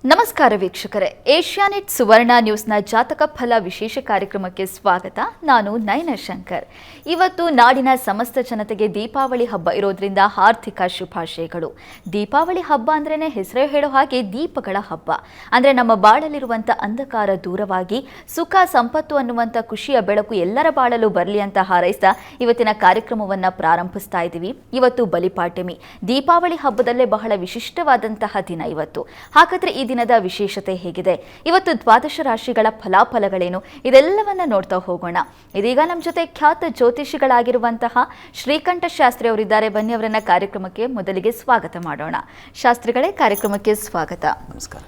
ನಮಸ್ಕಾರ ವೀಕ್ಷಕರೇ, ಏಷ್ಯಾನೆಟ್ ಸುವರ್ಣ ನ್ಯೂಸ್ನ ಜಾತಕ ಫಲ ವಿಶೇಷ ಕಾರ್ಯಕ್ರಮಕ್ಕೆ ಸ್ವಾಗತ. ನಾನು ನಯನ ಶಂಕರ್. ಇವತ್ತು ನಾಡಿನ ಸಮಸ್ತ ಜನತೆಗೆ ದೀಪಾವಳಿ ಹಬ್ಬ ಇರೋದ್ರಿಂದ ಆರ್ಥಿಕ ಶುಭಾಶಯಗಳು. ದೀಪಾವಳಿ ಹಬ್ಬ ಅಂದ್ರೇನೆ ಹೆಸರೇ ಹೇಳೋ ಹಾಗೆ ದೀಪಗಳ ಹಬ್ಬ. ಅಂದ್ರೆ ನಮ್ಮ ಬಾಳಲ್ಲಿರುವಂಥ ಅಂಧಕಾರ ದೂರವಾಗಿ ಸುಖ ಸಂಪತ್ತು ಅನ್ನುವಂಥ ಖುಷಿಯ ಬೆಳಕು ಎಲ್ಲರ ಬಾಳಲು ಬರಲಿ ಅಂತ ಹಾರೈಸ್ತಾ ಇವತ್ತಿನ ಕಾರ್ಯಕ್ರಮವನ್ನು ಪ್ರಾರಂಭಿಸ್ತಾ ಇದ್ದೀವಿ. ಇವತ್ತು ಬಲಿಪಾಡ್ಯಮಿ. ದೀಪಾವಳಿ ಹಬ್ಬದಲ್ಲೇ ಬಹಳ ವಿಶಿಷ್ಟವಾದಂತಹ ದಿನ ಇವತ್ತು. ಹಾಗಾದ್ರೆ ಈ ದಿನದ ವಿಶೇಷತೆ ಹೇಗಿದೆ, ಇವತ್ತು ದ್ವಾದಶ ರಾಶಿಗಳ ಫಲಾಫಲಗಳೇನು, ಇದೆಲ್ಲವನ್ನ ನೋಡ್ತಾ ಹೋಗೋಣ. ಇದೀಗ ನಮ್ಮ ಜೊತೆ ಖ್ಯಾತ ಜ್ಯೋತಿಷಿಗಳಾಗಿರುವಂತಹ ಶ್ರೀಕಂಠ ಶಾಸ್ತ್ರಿ ಅವರಿದ್ದಾರೆ. ಬನ್ನಿ ಅವರನ್ನ ಕಾರ್ಯಕ್ರಮಕ್ಕೆ ಮೊದಲಿಗೆ ಸ್ವಾಗತ ಮಾಡೋಣ. ಶಾಸ್ತ್ರಿಗಳೇ, ಕಾರ್ಯಕ್ರಮಕ್ಕೆ ಸ್ವಾಗತ. ನಮಸ್ಕಾರ.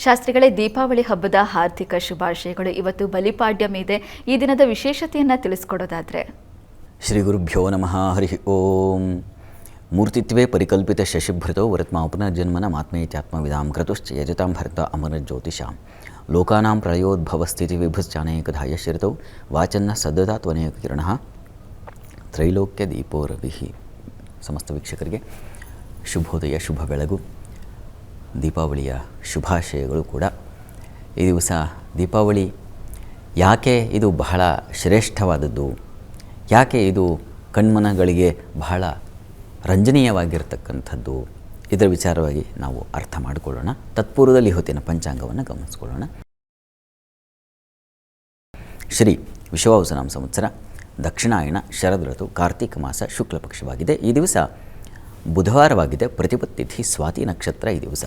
ಶಾಸ್ತ್ರಿಗಳೇ, ದೀಪಾವಳಿ ಹಬ್ಬದ ಹಾರ್ದಿಕ ಶುಭಾಶಯಗಳು. ಇವತ್ತು ಬಲಿಪಾಡ್ಯಮಿ ಇದೆ. ಈ ದಿನದ ವಿಶೇಷತೆಯನ್ನ ತಿಳಿಸ್ಕೊಡೋದಾದ್ರೆ. ಶ್ರೀ ಗುರುಭ್ಯೋ ನಮಃ. ಹರಿ ಓಂ. ಮೂರ್ತಿತ್ವೇ ಪರಿಕಲ್ಪಿತ ಶಶಿಭೃತೋ ವರತ್ಮಾ ಪುನರ್ಜನ್ಮನ ಮಾತ್ಮೇತ್ಯಾತ್ಮವಿದಾಂ ಕ್ರತುಶ್ಚ ಯಜತಾಂ ಭರತ ಅಮರ ಜ್ಯೋತಿಷಾಂ ಲೋಕಾನಾಂ ಪ್ರಳಯೋದ್ಭವ ಸ್ಥಿತಿ ವಿಭುಶ್ಚಾನೇಕಧಾಯ ಶ್ರಿತೌ ವಾಚನ್ನ ಸದದಾ ತ್ವನೇಕ ಕಿರಣಃ ತ್ರೈಲೋಕ್ಯ ದೀಪೋ ರವಿಃ. ಸಮಸ್ತ ವೀಕ್ಷಕರಿಗೆ ಶುಭೋದಯ, ಶುಭ ಬೆಳಗು, ದೀಪಾವಳಿಯ ಶುಭಾಶಯಗಳು ಕೂಡ. ಈ ದಿವಸ ದೀಪಾವಳಿ ಯಾಕೆ ಇದು ಬಹಳ ಶ್ರೇಷ್ಠವಾದದ್ದು, ಯಾಕೆ ಇದು ಕಣ್ಮನಗಳಿಗೆ ಬಹಳ ರಂಜನೀಯವಾಗಿರ್ತಕ್ಕಂಥದ್ದು, ಇದರ ವಿಚಾರವಾಗಿ ನಾವು ಅರ್ಥ ಮಾಡಿಕೊಳ್ಳೋಣ. ತತ್ಪೂರ್ವದಲ್ಲಿ ಹೊತ್ತಿನ ಪಂಚಾಂಗವನ್ನು ಗಮನಿಸಿಕೊಳ್ಳೋಣ. ಶ್ರೀ ವಿಶ್ವಾವಸುನಾಮ ಸಂವತ್ಸರ, ದಕ್ಷಿಣಾಯಣ, ಶರದ್ ಋತು, ಕಾರ್ತಿಕ ಮಾಸ, ಶುಕ್ಲ ಪಕ್ಷವಾಗಿದೆ. ಈ ದಿವಸ ಬುಧವಾರವಾಗಿದೆ. ಪ್ರತಿಪತ್ತಿಥಿ ಸ್ವಾತಿ ನಕ್ಷತ್ರ ಈ ದಿವಸ.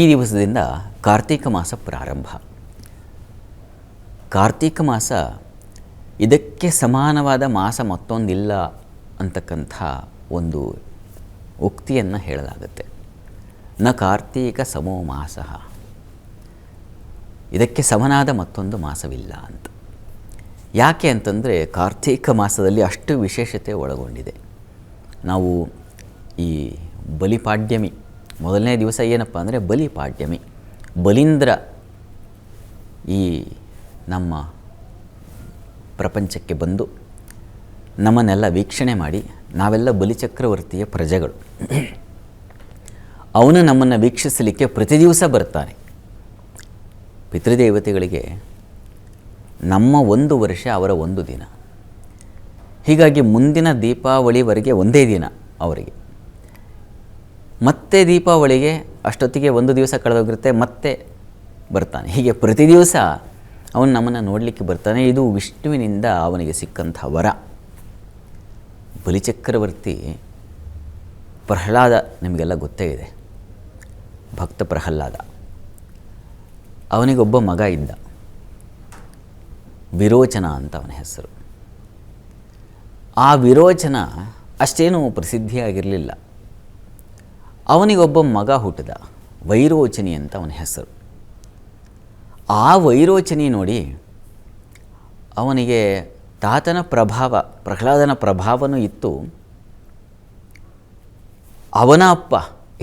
ಈ ದಿವಸದಿಂದ ಕಾರ್ತಿಕ ಮಾಸ ಪ್ರಾರಂಭ. ಕಾರ್ತಿಕ ಮಾಸ ಇದಕ್ಕೆ ಸಮಾನವಾದ ಮಾಸ ಮತ್ತೊಂದಿಲ್ಲ ಅಂತಕ್ಕಂಥ ಒಂದು ಉಕ್ತಿಯನ್ನು ಹೇಳಲಾಗುತ್ತೆ. ನ ಕಾರ್ತೀಕ ಸಮೋ ಮಾಸ, ಇದಕ್ಕೆ ಸಮನಾದ ಮತ್ತೊಂದು ಮಾಸವಿಲ್ಲ ಅಂತ. ಯಾಕೆ ಅಂತಂದರೆ ಕಾರ್ತೀಕ ಮಾಸದಲ್ಲಿ ಅಷ್ಟು ವಿಶೇಷತೆ ಒಳಗೊಂಡಿದೆ. ನಾವು ಈ ಬಲಿಪಾಡ್ಯಮಿ ಮೊದಲನೇ ದಿವಸ ಏನಪ್ಪ ಅಂದರೆ ಬಲಿಪಾಡ್ಯಮಿ. ಬಲೀಂದ್ರ ಈ ನಮ್ಮ ಪ್ರಪಂಚಕ್ಕೆ ಬಂದು ನಮ್ಮನ್ನೆಲ್ಲ ವೀಕ್ಷಣೆ ಮಾಡಿ, ನಾವೆಲ್ಲ ಬಲಿಚಕ್ರವರ್ತಿಯ ಪ್ರಜೆಗಳು, ಅವನು ನಮ್ಮನ್ನು ವೀಕ್ಷಿಸಲಿಕ್ಕೆ ಪ್ರತಿ ದಿವಸ ಬರ್ತಾನೆ. ಪಿತೃದೇವತೆಗಳಿಗೆ ನಮ್ಮ ಒಂದು ವರ್ಷ ಅವರ ಒಂದು ದಿನ. ಹೀಗಾಗಿ ಮುಂದಿನ ದೀಪಾವಳಿವರೆಗೆ ಒಂದೇ ದಿನ ಅವರಿಗೆ. ಮತ್ತೆ ದೀಪಾವಳಿಗೆ ಅಷ್ಟೊತ್ತಿಗೆ ಒಂದು ದಿವಸ ಕಳೆದೋಗಿರುತ್ತೆ, ಮತ್ತೆ ಬರ್ತಾನೆ. ಹೀಗೆ ಪ್ರತಿ ದಿವಸ ಅವನು ನಮ್ಮನ್ನು ನೋಡಲಿಕ್ಕೆ ಬರ್ತಾನೆ. ಇದು ವಿಷ್ಣುವಿನಿಂದ ಅವನಿಗೆ ಸಿಕ್ಕಂಥ ವರ. ಬಲಿಚಕ್ರವರ್ತಿ ಪ್ರಹ್ಲಾದ ನಿಮಗೆಲ್ಲ ಗೊತ್ತೇ ಇದೆ, ಭಕ್ತ ಪ್ರಹ್ಲಾದ. ಅವನಿಗೊಬ್ಬ ಮಗ ಇದ್ದ, ವಿರೋಚನ ಅಂತ ಅವನ ಹೆಸರು. ಆ ವಿರೋಚನ ಅಷ್ಟೇನೂ ಪ್ರಸಿದ್ಧಿಯಾಗಿರಲಿಲ್ಲ. ಅವನಿಗೊಬ್ಬ ಮಗ ಹುಟ್ಟಿದ, ವೈರೋಚನಿ ಅಂತ ಅವನ ಹೆಸರು. ಆ ವೈರೋಚನಿ ನೋಡಿ ಅವನಿಗೆ ತಾತನ ಪ್ರಭಾವ, ಪ್ರಹ್ಲಾದನ ಪ್ರಭಾವನೂ ಇತ್ತು. ಅವನ ಅಪ್ಪ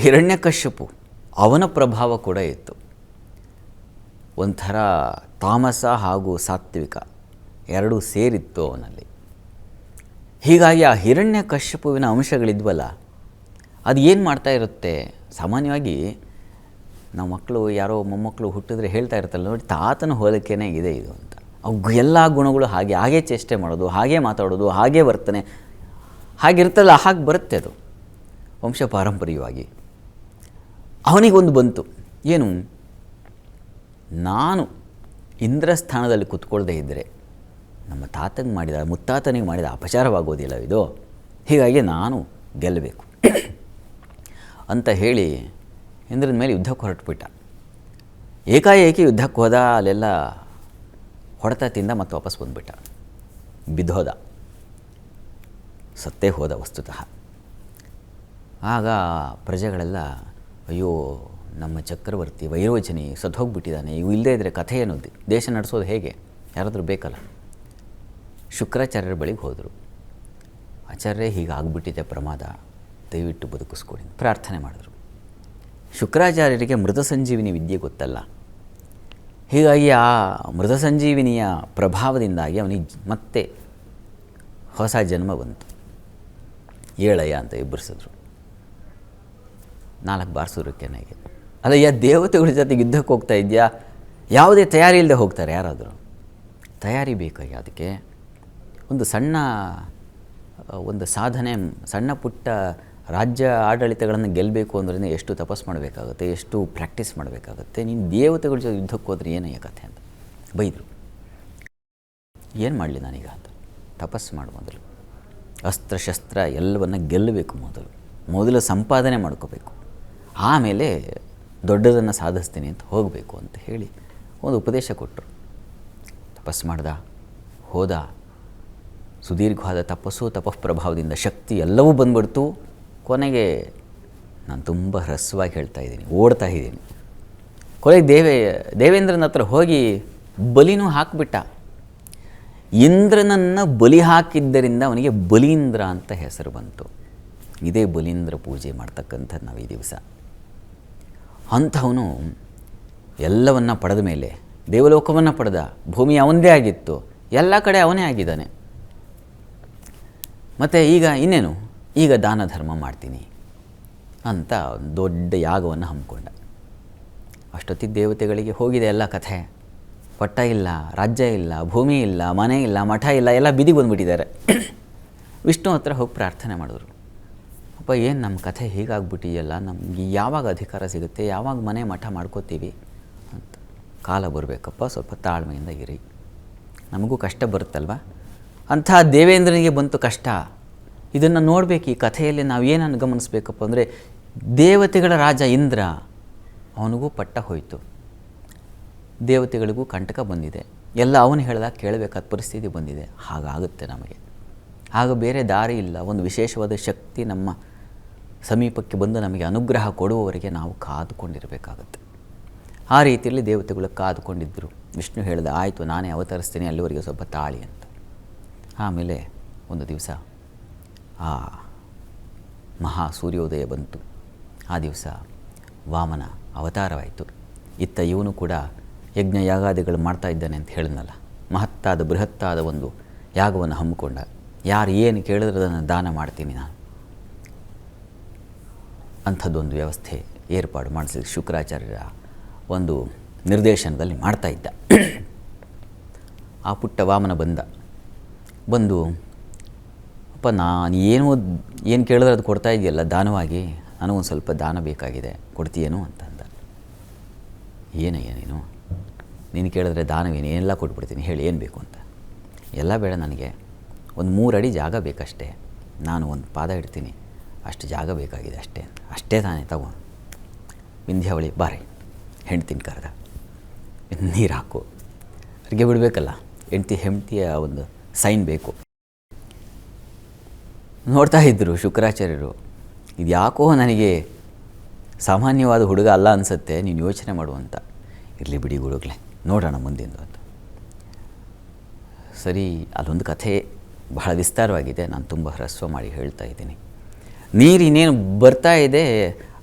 ಹಿರಣ್ಯಕಶ್ಯಪು, ಅವನ ಪ್ರಭಾವ ಕೂಡ ಇತ್ತು. ಒಂಥರ ತಾಮಸ ಹಾಗೂ ಸಾತ್ವಿಕ ಎರಡೂ ಸೇರಿತ್ತು ಅವನಲ್ಲಿ. ಹೀಗಾಗಿ ಆ ಹಿರಣ್ಯಕಶ್ಯಪುವಿನ ಅಂಶಗಳಿದ್ವಲ್ಲ, ಅದು ಏನು ಮಾಡ್ತಾ ಇರುತ್ತೆ, ಸಾಮಾನ್ಯವಾಗಿ ನಾವು ಮಕ್ಕಳು ಯಾರೋ ಮೊಮ್ಮಕ್ಕಳು ಹುಟ್ಟಿದ್ರೆ ಹೇಳ್ತಾ ಇರ್ತಲ್ಲ, ನೋಡಿ ತಾತನ ಹೋಲಿಕೆನೇ ಇದೆ ಇದು ಅಂತ. ಅವು ಎಲ್ಲ ಗುಣಗಳು ಹಾಗೆ ಚೇಷ್ಟೆ ಮಾಡೋದು, ಹಾಗೆ ಮಾತಾಡೋದು, ಹಾಗೆ ವರ್ತನೆ ಹಾಗಿರ್ತಲ್ಲ, ಹಾಗೆ ಬರುತ್ತೆ ಅದು ವಂಶ ಪಾರಂಪರ್ಯವಾಗಿ. ಅವನಿಗೊಂದು ಬಂತು, ಏನು, ನಾನು ಇಂದ್ರಸ್ಥಾನದಲ್ಲಿ ಕೂತ್ಕೊಳ್ಳದೆ ಇದ್ದರೆ ನಮ್ಮ ತಾತನಿಗೆ ಮಾಡಿದ, ಮುತ್ತಾತನಿಗೆ ಮಾಡಿದ ಅಪಚಾರವಾಗೋದಿಲ್ಲ ಇದು, ಹೀಗಾಗಿ ನಾನು ಗೆಲ್ಲಬೇಕು ಅಂತ ಹೇಳಿ ಇಂದ್ರನ ಮೇಲೆ ಯುದ್ಧಕ್ಕೆ ಹೊರಟುಬಿಟ್ಟ. ಏಕಾಏಕಿ ಯುದ್ಧಕ್ಕೆ ಹೋದ, ಅಲ್ಲೆಲ್ಲ ಹೊಡೆತ ತಿಂದ, ಮತ್ತು ವಾಪಸ್ ಬಂದುಬಿಟ್ಟ. ಬಿದ್ದೋದ, ಸತ್ತೇ ಹೋದ ವಸ್ತುತಃ. ಆಗ ಪ್ರಜೆಗಳೆಲ್ಲ, ಅಯ್ಯೋ ನಮ್ಮ ಚಕ್ರವರ್ತಿ ವೈರೋಚನಿ ಸತ್ತೋಗ್ಬಿಟ್ಟಿದ್ದಾನೆ, ಇವು ಇಲ್ಲದೇ ಇದ್ದರೆ ಕಥೆ ಏನೋದು, ದೇಶ ನಡೆಸೋದು ಹೇಗೆ, ಯಾರಾದರೂ ಬೇಕಲ್ಲ. ಶುಕ್ರಾಚಾರ್ಯರ ಬಳಿಗೆ ಹೋದರು. ಆಚಾರ್ಯ ಹೀಗಾಗ್ಬಿಟ್ಟಿದೆ ಪ್ರಮಾದ, ದಯವಿಟ್ಟು ಬದುಕಿಸ್ಕೊಡಿ ಪ್ರಾರ್ಥನೆ ಮಾಡಿದ್ರು. ಶುಕ್ರಾಚಾರ್ಯರಿಗೆ ಮೃತ ಸಂಜೀವಿನಿ ವಿದ್ಯೆ ಗೊತ್ತಲ್ಲ. ಹೀಗಾಗಿ ಆ ಮೃತ ಸಂಜೀವಿನಿಯ ಪ್ರಭಾವದಿಂದಾಗಿ ಅವನಿಗೆ ಮತ್ತೆ ಹೊಸ ಜನ್ಮ ಬಂತು. ಏಳಯ್ಯ ಅಂತ ಎಬ್ಬರಿಸಿದ್ರು. 4 ಬಾರಿಸಿದ್ರು ಕೆನ್ನೆಗೆ. ಅಲ್ಲಯ್ಯ, ದೇವತೆಗಳ ಜೊತೆಗೆ ಯುದ್ಧಕ್ಕೆ ಹೋಗ್ತಾ ಇದೆಯಾ? ಯಾವುದೇ ತಯಾರಿ ಇಲ್ಲದೆ ಹೋಗ್ತಾರೆ ಯಾರಾದರೂ? ತಯಾರಿ ಬೇಕಾಗಿ ಅದಕ್ಕೆ ಒಂದು ಸಾಧನೆ, ಸಣ್ಣ ಪುಟ್ಟ ರಾಜ್ಯ ಆಡಳಿತಗಳನ್ನು ಗೆಲ್ಲಬೇಕು ಅಂದ್ರೆ ಎಷ್ಟು ತಪಸ್ಸು ಮಾಡಬೇಕಾಗುತ್ತೆ, ಎಷ್ಟು ಪ್ರಾಕ್ಟೀಸ್ ಮಾಡಬೇಕಾಗುತ್ತೆ. ನೀನು ದೇವತೆಗಳ ಜೊತೆ ಯುದ್ಧಕ್ಕೆ ಹೋದರೆ ಏನಯ್ಯ ಕಥೆ ಅಂತ ಬೈದರು. ಏನು ಮಾಡಲಿ ನಾನೀಗ ಅಂತ ತಪಸ್ಸು ಮಾಡು. ಮೊದಲು ಅಸ್ತ್ರಶಸ್ತ್ರ ಎಲ್ಲವನ್ನು ಗೆಲ್ಲಬೇಕು. ಮೊದಲು ಸಂಪಾದನೆ ಮಾಡ್ಕೋಬೇಕು, ಆಮೇಲೆ ದೊಡ್ಡದನ್ನು ಸಾಧಿಸ್ತೀನಿ ಅಂತ ಹೋಗಬೇಕು ಅಂತ ಹೇಳಿ ಒಂದು ಉಪದೇಶ ಕೊಟ್ಟರು. ತಪಸ್ಸು ಮಾಡ್ದ, ಹೋದ. ಸುದೀರ್ಘವಾದ ತಪಸ್ಸು, ತಪಃಪ್ರಭಾವದಿಂದ ಶಕ್ತಿ ಎಲ್ಲವೂ ಬಂದ್ಬಿಡ್ತು. ಕೊನೆಗೆ ನಾನು ತುಂಬ ಹ್ರಸ್ವವಾಗಿ ಹೇಳ್ತಾ ಇದ್ದೀನಿ, ಓಡ್ತಾ ಇದ್ದೀನಿ. ಕೊನೆಗೆ ದೇವೇಂದ್ರನ ಹತ್ರ ಹೋಗಿ ಬಲಿನೂ ಹಾಕಿಬಿಟ್ಟ. ಇಂದ್ರನನ್ನು ಬಲಿ ಹಾಕಿದ್ದರಿಂದ ಅವನಿಗೆ ಬಲೀಂದ್ರ ಅಂತ ಹೆಸರು ಬಂತು. ಇದೇ ಬಲೀಂದ್ರ ಪೂಜೆ ಮಾಡ್ತಕ್ಕಂಥದ್ದು ನಾವು ಈ ದಿವಸ. ಅಂಥವನು ಎಲ್ಲವನ್ನ ಪಡೆದ ಮೇಲೆ, ದೇವಲೋಕವನ್ನು ಪಡೆದ, ಭೂಮಿ ಅವನದೇ ಆಗಿತ್ತು, ಎಲ್ಲ ಕಡೆ ಅವನೇ ಆಗಿದ್ದಾನೆ. ಮತ್ತು ಈಗ ಇನ್ನೇನು, ಈಗ ದಾನ ಧರ್ಮ ಮಾಡ್ತೀನಿ ಅಂತ ದೊಡ್ಡ ಯಾಗವನ್ನು ಹಮ್ಮಿಕೊಂಡ. ಅಷ್ಟೊತ್ತಿಗೆ ದೇವತೆಗಳಿಗೆ ಹೋಗಿದೆ ಎಲ್ಲ ಕಥೆ. ಪಟ್ಟ ಇಲ್ಲ, ರಾಜ್ಯ ಇಲ್ಲ, ಭೂಮಿ ಇಲ್ಲ, ಮನೆ ಇಲ್ಲ, ಮಠ ಇಲ್ಲ, ಎಲ್ಲ ಬಿದಿಗೆ ಬಂದುಬಿಟ್ಟಿದ್ದಾರೆ. ವಿಷ್ಣು ಹತ್ರ ಹೋಗಿ ಪ್ರಾರ್ಥನೆ ಮಾಡಿದ್ರು. ಅಪ್ಪ, ಏನು ನಮ್ಮ ಕಥೆ ಹೀಗಾಗ್ಬಿಟ್ಟಿದೆಯಲ್ಲ, ನಮಗೆ ಯಾವಾಗ ಅಧಿಕಾರ ಸಿಗುತ್ತೆ, ಯಾವಾಗ ಮನೆ ಮಠ ಮಾಡ್ಕೋತೀವಿ ಅಂತ. ಕಾಲ ಬರಬೇಕಪ್ಪ, ಸ್ವಲ್ಪ ತಾಳ್ಮೆಯಿಂದ ಇರಿ, ನಮಗೂ ಕಷ್ಟ ಬರುತ್ತಲ್ವ. ಅಂಥ ದೇವೇಂದ್ರನಿಗೆ ಬಂತು ಕಷ್ಟ. ಇದನ್ನು ನೋಡಬೇಕು. ಈ ಕಥೆಯಲ್ಲಿ ನಾವು ಏನನ್ನು ಗಮನಿಸಬೇಕಪ್ಪ ಅಂದರೆ, ದೇವತೆಗಳ ರಾಜ ಇಂದ್ರ, ಅವನಿಗೂ ಪಟ್ಟ ಹೋಯಿತು, ದೇವತೆಗಳಿಗೂ ಕಂಟಕ ಬಂದಿದೆ. ಎಲ್ಲ ಅವನು ಹೇಳಿದಾಗ ಕೇಳಬೇಕಾದ ಪರಿಸ್ಥಿತಿ ಬಂದಿದೆ. ಹಾಗಾಗುತ್ತೆ ನಮಗೆ. ಆಗ ಬೇರೆ ದಾರಿ ಇಲ್ಲ. ಒಂದು ವಿಶೇಷವಾದ ಶಕ್ತಿ ನಮ್ಮ ಸಮೀಪಕ್ಕೆ ಬಂದು ನಮಗೆ ಅನುಗ್ರಹ ಕೊಡುವವರೆಗೆ ನಾವು ಕಾದುಕೊಂಡಿರಬೇಕಾಗತ್ತೆ. ಆ ರೀತಿಯಲ್ಲಿ ದೇವತೆಗಳು ಕಾದುಕೊಂಡಿದ್ದರು. ವಿಷ್ಣು ಹೇಳಿದ, ಆಯಿತು ನಾನೇ ಅವತರಿಸ್ತೀನಿ, ಅಲ್ಲಿವರೆಗೆ ಸ್ವಲ್ಪ ತಾಳಿ ಅಂತ. ಆಮೇಲೆ ಒಂದು ದಿವಸ ಆ ಮಹಾ ಸೂರ್ಯೋದಯ ಬಂತು. ಆ ದಿವಸ ವಾಮನ ಅವತಾರವಾಯಿತು. ಇತ್ತ ಇವನು ಕೂಡ ಯಜ್ಞ ಯಾಗಾದಿಗಳು ಮಾಡ್ತಾ ಇದ್ದಾನೆ ಅಂತ ಹೇಳಿದ್ನಲ್ಲ, ಮಹತ್ತಾದ ಬೃಹತ್ತಾದ ಒಂದು ಯಾಗವನ್ನು ಹಮ್ಮಿಕೊಂಡ. ಯಾರು ಏನು ಕೇಳಿದ್ರೆ ಅದನ್ನು ದಾನ ಮಾಡ್ತೀನಿ ನಾನು, ಅಂಥದ್ದೊಂದು ವ್ಯವಸ್ಥೆ ಏರ್ಪಾಡು ಮಾಡಿಸಿದ ಶುಕ್ರಾಚಾರ್ಯರ ಒಂದು ನಿರ್ದೇಶನದಲ್ಲಿ ಮಾಡ್ತಾ ಇದ್ದ. ಆ ಪುಟ್ಟ ವಾಮನ ಬಂದು ಅಪ್ಪ, ನಾನು ಏನು ಕೇಳಿದ್ರೆ ಅದು ಕೊಡ್ತಾ ಇದೆಯಲ್ಲ ದಾನವಾಗಿ, ನನಗೊಂದು ಸ್ವಲ್ಪ ದಾನ ಬೇಕಾಗಿದೆ, ಕೊಡ್ತೀಯೇನು ಅಂತಂದ. ಏನಯ್ಯ ನೀನು ಕೇಳಿದ್ರೆ ದಾನವೇನು, ಏನೆಲ್ಲ ಕೊಟ್ಬಿಡ್ತೀನಿ, ಹೇಳಿ ಏನು ಬೇಕು ಅಂತ. ಎಲ್ಲ ಬೇಡ, ನನಗೆ ಒಂದು 3 ಅಡಿ ಜಾಗ ಬೇಕಷ್ಟೇ, ನಾನು ಒಂದು ಪಾದ ಇಡ್ತೀನಿ, ಅಷ್ಟು ಜಾಗ ಬೇಕಾಗಿದೆ ಅಷ್ಟೇ. ಅಷ್ಟೇ ತಾನೇ, ತಗೋ. ವಿಂಧ್ಯಾವಳಿ ಬಾರಿ, ಹೆಂಡ್ತಿನ ಕರೆದ, ನೀರು ಹಾಕು, ಅಡುಗೆ ಬಿಡಬೇಕಲ್ಲ, ಹೆಂಡ್ತಿಯ ಒಂದು ಸೈನ್ ಬೇಕು. ನೋಡ್ತಾ ಇದ್ದರು ಶುಕ್ರಾಚಾರ್ಯರು. ಇದು ಯಾಕೋ ನನಗೆ ಸಾಮಾನ್ಯವಾದ ಹುಡುಗ ಅಲ್ಲ ಅನಿಸುತ್ತೆ, ನೀನು ಯೋಚನೆ ಮಾಡುವಂತ. ಇರಲಿ ಬಿಡಿ ಹುಡುಗ್ಲೆ, ನೋಡೋಣ ಮುಂದಿಂದು ಅಂತ. ಸರಿ, ಅಲ್ಲೊಂದು ಕಥೆ ಬಹಳ ವಿಸ್ತಾರವಾಗಿದೆ, ನಾನು ತುಂಬ ಹ್ರಸ್ವ ಮಾಡಿ ಹೇಳ್ತಾ ಇದ್ದೀನಿ. ನೀರು ಇನ್ನೇನು ಬರ್ತಾ ಇದೆ,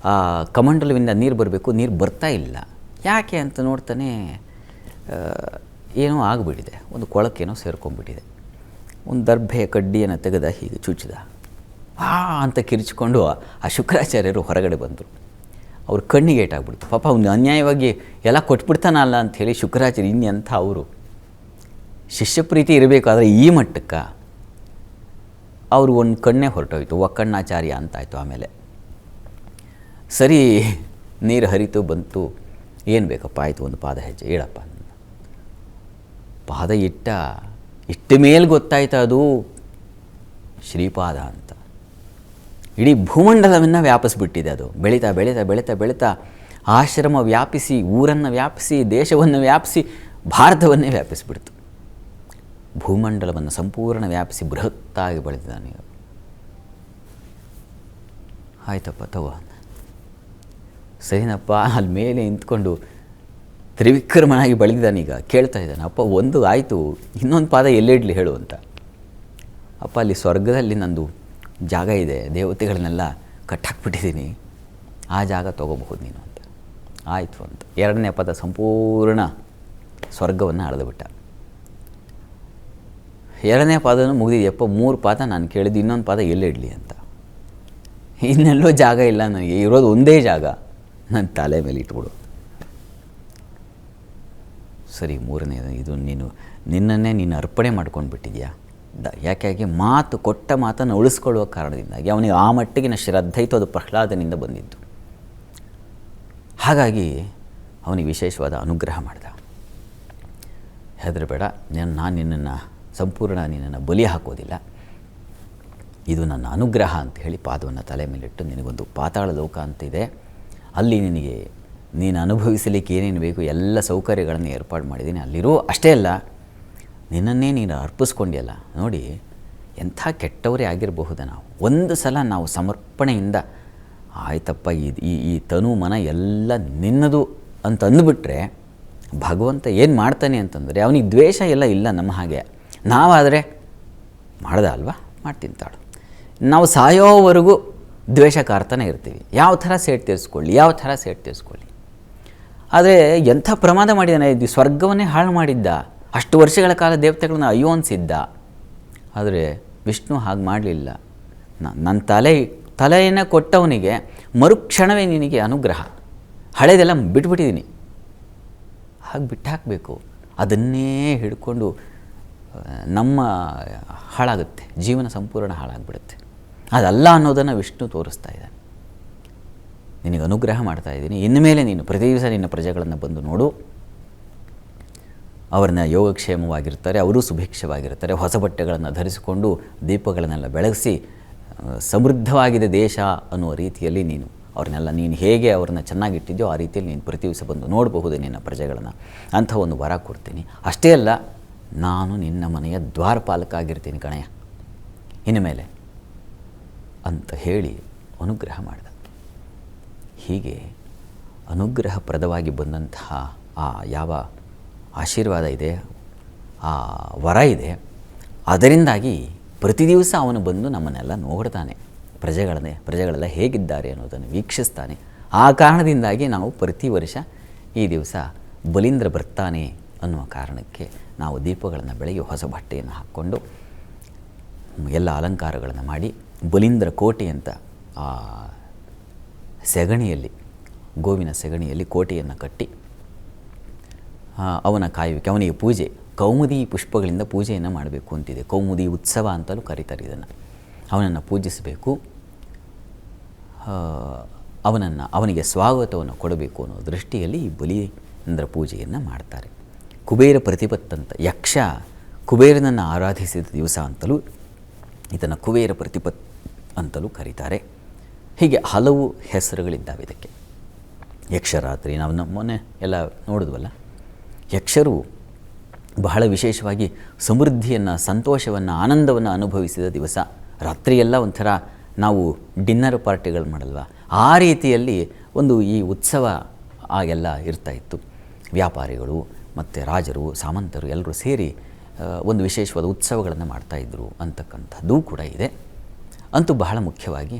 ಕಮಂಡಲವಿಂದ ನೀರು ಬರಬೇಕು, ನೀರು ಬರ್ತಾ ಇಲ್ಲ. ಯಾಕೆ ಅಂತ ನೋಡ್ತಾನೆ ಏನೋ ಆಗಿಬಿಟ್ಟಿದೆ, ಒಂದು ಕೊಳಕ್ಕೇನೋ ಸೇರ್ಕೊಂಡ್ಬಿಟ್ಟಿದೆ. ಒಂದು ದರ್ಭೆಯ ಕಡ್ಡಿಯನ್ನು ತೆಗೆದ, ಹೀಗೆ ಚುಚ್ಚಿದ. ಅಂತ ಕಿರಿಚಿಕೊಂಡು ಆ ಶುಕ್ರಾಚಾರ್ಯರು ಹೊರಗಡೆ ಬಂದರು. ಅವ್ರ ಕಣ್ಣಿಗೆ ಏಟಾಗ್ಬಿಡ್ತು. ಪಾಪ ಅವ್ನು ಅನ್ಯಾಯವಾಗಿ ಎಲ್ಲ ಕೊಟ್ಬಿಡ್ತಾನಲ್ಲ ಅಂಥೇಳಿ ಶುಕ್ರಾಚಾರ್ಯ ಇನ್ನೆಂಥ ಅವರು ಶಿಷ್ಯ ಪ್ರೀತಿ ಇರಬೇಕಾದ್ರೆ ಈ ಮಟ್ಟಕ್ಕೆ ಅವರು ಒಂದು ಕಣ್ಣೇ ಹೊರಟೋಯ್ತು, ಒಕ್ಕಣ್ಣಾಚಾರ್ಯ ಅಂತಾಯಿತು. ಆಮೇಲೆ ಸರಿ, ನೀರು ಹರಿತು ಬಂತು. ಏನು ಬೇಕಪ್ಪ, ಆಯಿತು, ಒಂದು ಪಾದ ಹೆಜ್ಜೆ ಹೇಳಪ್ಪ. ಪಾದ ಇಟ್ಟ ಮೇಲೆ ಗೊತ್ತಾಯ್ತು ಅದು ಶ್ರೀಪಾದ ಅಂತ. ಇಡೀ ಭೂಮಂಡಲವನ್ನು ವ್ಯಾಪಿಸ್ಬಿಟ್ಟಿದೆ ಅದು. ಬೆಳೀತಾ ಬೆಳೀತಾ ಬೆಳೀತಾ ಬೆಳೀತಾ ಆಶ್ರಮ ವ್ಯಾಪಿಸಿ, ಊರನ್ನು ವ್ಯಾಪಿಸಿ, ದೇಶವನ್ನು ವ್ಯಾಪಿಸಿ, ಭಾರತವನ್ನೇ ವ್ಯಾಪಿಸಿಬಿಡ್ತು. ಭೂಮಂಡಲವನ್ನು ಸಂಪೂರ್ಣ ವ್ಯಾಪಿಸಿ ಬೃಹತ್ತಾಗಿ ಬೆಳೆದಿದ್ದಾನೆ. ಆಯ್ತಪ್ಪ, ತಗೋ. ಸರಿನಪ್ಪ, ಅಲ್ಲಿ ಮೇಲೆ ನಿಂತ್ಕೊಂಡು ತ್ರಿವಿಕ್ರಮನಾಗಿ ಬೆಳೆದಿದ್ದಾನೀಗ. ಕೇಳ್ತಾ ಇದ್ದಾನೆ, ಅಪ್ಪ ಒಂದು ಆಯಿತು, ಇನ್ನೊಂದು ಪಾದ ಎಲ್ಲಿಡಲಿ ಹೇಳು ಅಂತ. ಅಪ್ಪ, ಅಲ್ಲಿ ಸ್ವರ್ಗದಲ್ಲಿ ನಂದು ಜಾಗ ಇದೆ, ದೇವತೆಗಳನ್ನೆಲ್ಲ ಕಟ್ಟಾಕ್ಬಿಟ್ಟಿದ್ದೀನಿ, ಆ ಜಾಗ ತೊಗೋಬಹುದು ನೀನು ಅಂತ. ಆಯಿತು ಅಂತ 2ನೇ ಪಾದ ಸಂಪೂರ್ಣ ಸ್ವರ್ಗವನ್ನು ಅಳೆದುಬಿಟ್ಟ. 2ನೇ ಪಾದನೂ ಮುಗಿದಿದೆಯಪ್ಪ, 3 ಪಾದ ನಾನು ಕೇಳಿದ್ದು, ಇನ್ನೊಂದು ಪಾದ ಎಲ್ಲಿಡಲಿ ಅಂತ. ಇನ್ನೆಲ್ಲೋ ಜಾಗ ಇಲ್ಲ ನನಗೆ, ಇರೋದು ಒಂದೇ ಜಾಗ, ನನ್ನ ತಲೆ ಮೇಲೆ ಇಟ್ಬಿಡು. ಸರಿ, ಮೂರನೇದು, ಇದು ನಿನ್ನನ್ನೇ ನೀನು ಅರ್ಪಣೆ ಮಾಡ್ಕೊಂಡು ಬಿಟ್ಟಿದ್ಯಾ. ಯಾಕೆ ಮಾತು ಕೊಟ್ಟ ಮಾತನ್ನು ಉಳಿಸ್ಕೊಳ್ಳುವ ಕಾರಣದಿಂದಾಗಿ ಅವನಿಗೆ ಆ ಮಟ್ಟಿಗಿನ ಶ್ರದ್ಧೆ ಇತ್ತು, ಅದು ಪ್ರಹ್ಲಾದನಿಂದ ಬಂದಿದ್ದು. ಹಾಗಾಗಿ ಅವನಿಗೆ ವಿಶೇಷವಾದ ಅನುಗ್ರಹ ಮಾಡಿದ. ಹೆದರಬೇಡ, ನಾನು ನಿನ್ನನ್ನು ಸಂಪೂರ್ಣ ನಿನ್ನನ್ನು ಬಲಿ ಹಾಕೋದಿಲ್ಲ, ಇದು ನನ್ನ ಅನುಗ್ರಹ ಅಂತ ಹೇಳಿ ಪಾದವನ್ನು ತಲೆ ಮೇಲಿಟ್ಟು, ನಿನಗೊಂದು ಪಾತಾಳ ಲೋಕ ಅಂತಿದೆ, ಅಲ್ಲಿ ನೀನು ಅನುಭವಿಸಲಿಕ್ಕೆ ಏನೇನು ಬೇಕು ಎಲ್ಲ ಸೌಕರ್ಯಗಳನ್ನು ಏರ್ಪಾಡು ಮಾಡಿದ್ದೀನಿ, ಅಲ್ಲಿರೋ. ಅಷ್ಟೇ ಅಲ್ಲ, ನಿನ್ನನ್ನೇ ನೀನು ಅರ್ಪಿಸ್ಕೊಂಡಿಯಲ್ಲ. ನೋಡಿ, ಎಂಥ ಕೆಟ್ಟವರೇ ಆಗಿರಬಹುದು ನಾವು. ಒಂದು ಸಲ ನಾವು ಸಮರ್ಪಣೆಯಿಂದ ಆಯ್ತಪ್ಪ, ಈ ತನು ಮನ ಎಲ್ಲ ನಿನ್ನದು ಅಂತ ಅಂದುಬಿಟ್ರೆ ಭಗವಂತ ಏನು ಮಾಡ್ತಾನೆ ಅಂತಂದರೆ, ಅವನಿಗೆ ದ್ವೇಷ ಎಲ್ಲ ಇಲ್ಲ ನಮ್ಮ ಹಾಗೆ. ನಾವಾದರೆ ಮಾಡ್ದ ಅಲ್ವಾ, ಮಾಡ್ತಿಂತಾಳು. ನಾವು ಸಾಯೋವರೆಗೂ ದ್ವೇಷ ಕಾರ್ತಾನೆ ಇರ್ತೀವಿ. ಯಾವ ಥರ ಸೇಟ್ ತೀರಿಸ್ಕೊಳ್ಳಿ. ಆದರೆ ಎಂಥ ಪ್ರಮಾದ ಮಾಡಿದ್ದಾನೆ, ಇದು ಸ್ವರ್ಗವನ್ನೇ ಹಾಳು ಮಾಡಿದ್ದ. ಅಷ್ಟು ವರ್ಷಗಳ ಕಾಲ ದೇವತೆಗಳನ್ನ ಅಯ್ಯೋ ಅನಿಸಿದ್ದ. ಆದರೆ ವಿಷ್ಣು ಹಾಗೆ ಮಾಡಲಿಲ್ಲ. ನನ್ನ ತಲೆಯನ್ನು ಕೊಟ್ಟವನಿಗೆ ಮರುಕ್ಷಣವೇ ನಿನಗೆ ಅನುಗ್ರಹ, ಹಳೇದೆಲ್ಲ ಬಿಟ್ಬಿಟ್ಟಿದ್ದೀನಿ, ಹಾಗೆ ಬಿಟ್ಟು ಹಾಕಬೇಕು. ಅದನ್ನೇ ಹಿಡ್ಕೊಂಡು ನಮ್ಮ ಹಾಳಾಗುತ್ತೆ, ಜೀವನ ಸಂಪೂರ್ಣ ಹಾಳಾಗ್ಬಿಡುತ್ತೆ. ಅದಲ್ಲ ಅನ್ನೋದನ್ನು ವಿಷ್ಣು ತೋರಿಸ್ತಾ ಇದ್ದಾನೆ. ನಿನಗೆ ಅನುಗ್ರಹ ಮಾಡ್ತಾ ಇದ್ದೀನಿ, ಇನ್ಮೇಲೆ ನೀನು ಪ್ರತಿ ದಿವಸ ನಿನ್ನ ಪ್ರಜೆಗಳನ್ನು ಬಂದು ನೋಡು, ಅವ್ರನ್ನ ಯೋಗಕ್ಷೇಮವಾಗಿರ್ತಾರೆ, ಅವರೂ ಸುಭಿಕ್ಷವಾಗಿರ್ತಾರೆ, ಹೊಸ ಬಟ್ಟೆಗಳನ್ನು ಧರಿಸಿಕೊಂಡು ದೀಪಗಳನ್ನೆಲ್ಲ ಬೆಳಗಿಸಿ ಸಮೃದ್ಧವಾಗಿದೆ ದೇಶ ಅನ್ನುವ ರೀತಿಯಲ್ಲಿ ನೀನು ಹೇಗೆ ಅವ್ರನ್ನ ಚೆನ್ನಾಗಿಟ್ಟಿದ್ಯೋ ಆ ರೀತಿಯಲ್ಲಿ ನೀನು ಪ್ರತಿ ದಿವಸ ಬಂದು ನೋಡಬಹುದು ನಿನ್ನ ಪ್ರಜೆಗಳನ್ನು ಅಂಥ ಒಂದು ವರ ಕೊಡ್ತೀನಿ. ಅಷ್ಟೇ ಅಲ್ಲ, ನಾನು ನಿನ್ನ ಮನೆಯ ದ್ವಾರಪಾಲಕ ಆಗಿರ್ತೀನಿ ಕಣಯ್ಯ ಇನ್ಮೇಲೆ ಅಂತ ಹೇಳಿ ಅನುಗ್ರಹ ಮಾಡಿದ. ಹೀಗೆ ಅನುಗ್ರಹಪ್ರದವಾಗಿ ಬಂದಂತಹ ಆ ಯಾವ ಆಶೀರ್ವಾದ ಇದೆ, ಆ ವರ ಇದೆ, ಅದರಿಂದಾಗಿ ಪ್ರತಿ ದಿವಸ ಅವನು ಬಂದು ನಮ್ಮನ್ನೆಲ್ಲ ನೋಡ್ತಾನೆ, ಪ್ರಜೆಗಳೆಲ್ಲ ಹೇಗಿದ್ದಾರೆ ಅನ್ನೋದನ್ನು ವೀಕ್ಷಿಸ್ತಾನೆ. ಆ ಕಾರಣದಿಂದಾಗಿ ನಾವು ಪ್ರತಿ ವರ್ಷ ಈ ದಿವಸ ಬಲೀಂದ್ರ ಬರ್ತಾನೆ ಅನ್ನುವ ಕಾರಣಕ್ಕೆ ನಾವು ದೀಪಗಳನ್ನು ಬೆಳಗ್ಗೆ ಹೊಸ ಬಟ್ಟೆಯನ್ನು ಹಾಕ್ಕೊಂಡು ಎಲ್ಲ ಅಲಂಕಾರಗಳನ್ನು ಮಾಡಿ ಬಲೀಂದ್ರ ಕೋಟೆ ಅಂತ ಆ ಸೆಗಣಿಯಲ್ಲಿ, ಗೋವಿನ ಸೆಗಣಿಯಲ್ಲಿ ಕೋಟೆಯನ್ನು ಕಟ್ಟಿ ಅವನ ಕಾಯುವಿಕೆ, ಅವನಿಗೆ ಪೂಜೆ, ಕೌಮುದಿ ಪುಷ್ಪಗಳಿಂದ ಪೂಜೆಯನ್ನು ಮಾಡಬೇಕು ಅಂತಿದೆ. ಕೌಮುದಿ ಉತ್ಸವ ಅಂತಲೂ ಕರೀತಾರೆ ಇದನ್ನು. ಅವನನ್ನು ಪೂಜಿಸಬೇಕು, ಅವನಿಗೆ ಸ್ವಾಗತವನ್ನು ಕೊಡಬೇಕು ಅನ್ನೋ ದೃಷ್ಟಿಯಲ್ಲಿ ಈ ಬಲೀಂದ್ರ ಪೂಜೆಯನ್ನು ಮಾಡ್ತಾರೆ. ಕುಬೇರ ಪ್ರತಿಪತ್ ಅಂತ, ಯಕ್ಷ ಕುಬೇರನನ್ನು ಆರಾಧಿಸಿದ ದಿವಸ ಅಂತಲೂ ಇದನ್ನು ಕುಬೇರ ಪ್ರತಿಪತ್ ಅಂತಲೂ ಕರೀತಾರೆ. ಹೀಗೆ ಹಲವು ಹೆಸರುಗಳಿದ್ದಾವೆ ಇದಕ್ಕೆ. ಯಕ್ಷರಾತ್ರಿ ನಾವು ಮೊನ್ನೆ ಎಲ್ಲ ನೋಡಿದ್ವಲ್ಲ. ಯಕ್ಷರು ಬಹಳ ವಿಶೇಷವಾಗಿ ಸಮೃದ್ಧಿಯನ್ನು, ಸಂತೋಷವನ್ನು, ಆನಂದವನ್ನು ಅನುಭವಿಸಿದ ದಿವಸ. ರಾತ್ರಿಯೆಲ್ಲ ಒಂಥರ ನಾವು ಡಿನ್ನರ್ ಪಾರ್ಟಿಗಳು ಮಾಡಲ್ವ, ಆ ರೀತಿಯಲ್ಲಿ ಒಂದು ಈ ಉತ್ಸವ ಆಗೆಲ್ಲ ಇರ್ತಾಯಿತ್ತು. ವ್ಯಾಪಾರಿಗಳು ಮತ್ತು ರಾಜರು, ಸಾಮಂತರು ಎಲ್ಲರೂ ಸೇರಿ ಒಂದು ವಿಶೇಷವಾದ ಉತ್ಸವಗಳನ್ನು ಮಾಡ್ತಾಯಿದ್ರು ಅಂತಕ್ಕಂಥದ್ದು ಕೂಡ ಇದೆ. ಅಂತೂ ಬಹಳ ಮುಖ್ಯವಾಗಿ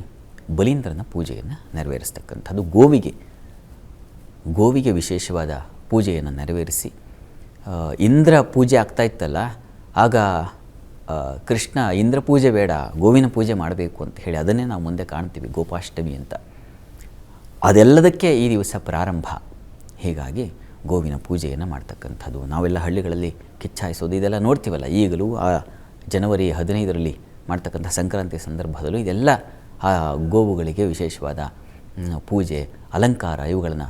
ಬಲೀಂದ್ರನ ಪೂಜೆಯನ್ನು ನೆರವೇರಿಸ್ತಕ್ಕಂಥದ್ದು, ಗೋವಿಗೆ ವಿಶೇಷವಾದ ಪೂಜೆಯನ್ನು ನೆರವೇರಿಸಿ, ಇಂದ್ರ ಪೂಜೆ ಆಗ್ತಾಯಿತ್ತಲ್ಲ, ಆಗ ಕೃಷ್ಣ ಇಂದ್ರ ಪೂಜೆ ಬೇಡ, ಗೋವಿನ ಪೂಜೆ ಮಾಡಬೇಕು ಅಂತ ಹೇಳಿ ಅದನ್ನೇ ನಾವು ಮುಂದೆ ಕಾಣ್ತೀವಿ, ಗೋಪಾಷ್ಟಮಿ ಅಂತ. ಅದೆಲ್ಲದಕ್ಕೆ ಈ ದಿವಸ ಪ್ರಾರಂಭ. ಹೀಗಾಗಿ ಗೋವಿನ ಪೂಜೆಯನ್ನು ಮಾಡ್ತಕ್ಕಂಥದ್ದು, ನಾವೆಲ್ಲ ಹಳ್ಳಿಗಳಲ್ಲಿ ಕಿಚ್ಚಾಯಿಸೋದು ಇದೆಲ್ಲ ನೋಡ್ತೀವಲ್ಲ ಈಗಲೂ. ಆ ಜನವರಿ 15ರಲ್ಲಿ ಮಾಡ್ತಕ್ಕಂಥ ಸಂಕ್ರಾಂತಿ ಸಂದರ್ಭದಲ್ಲೂ ಇದೆಲ್ಲ ಆ ಗೋವುಗಳಿಗೆ ವಿಶೇಷವಾದ ಪೂಜೆ, ಅಲಂಕಾರ ಇವುಗಳನ್ನು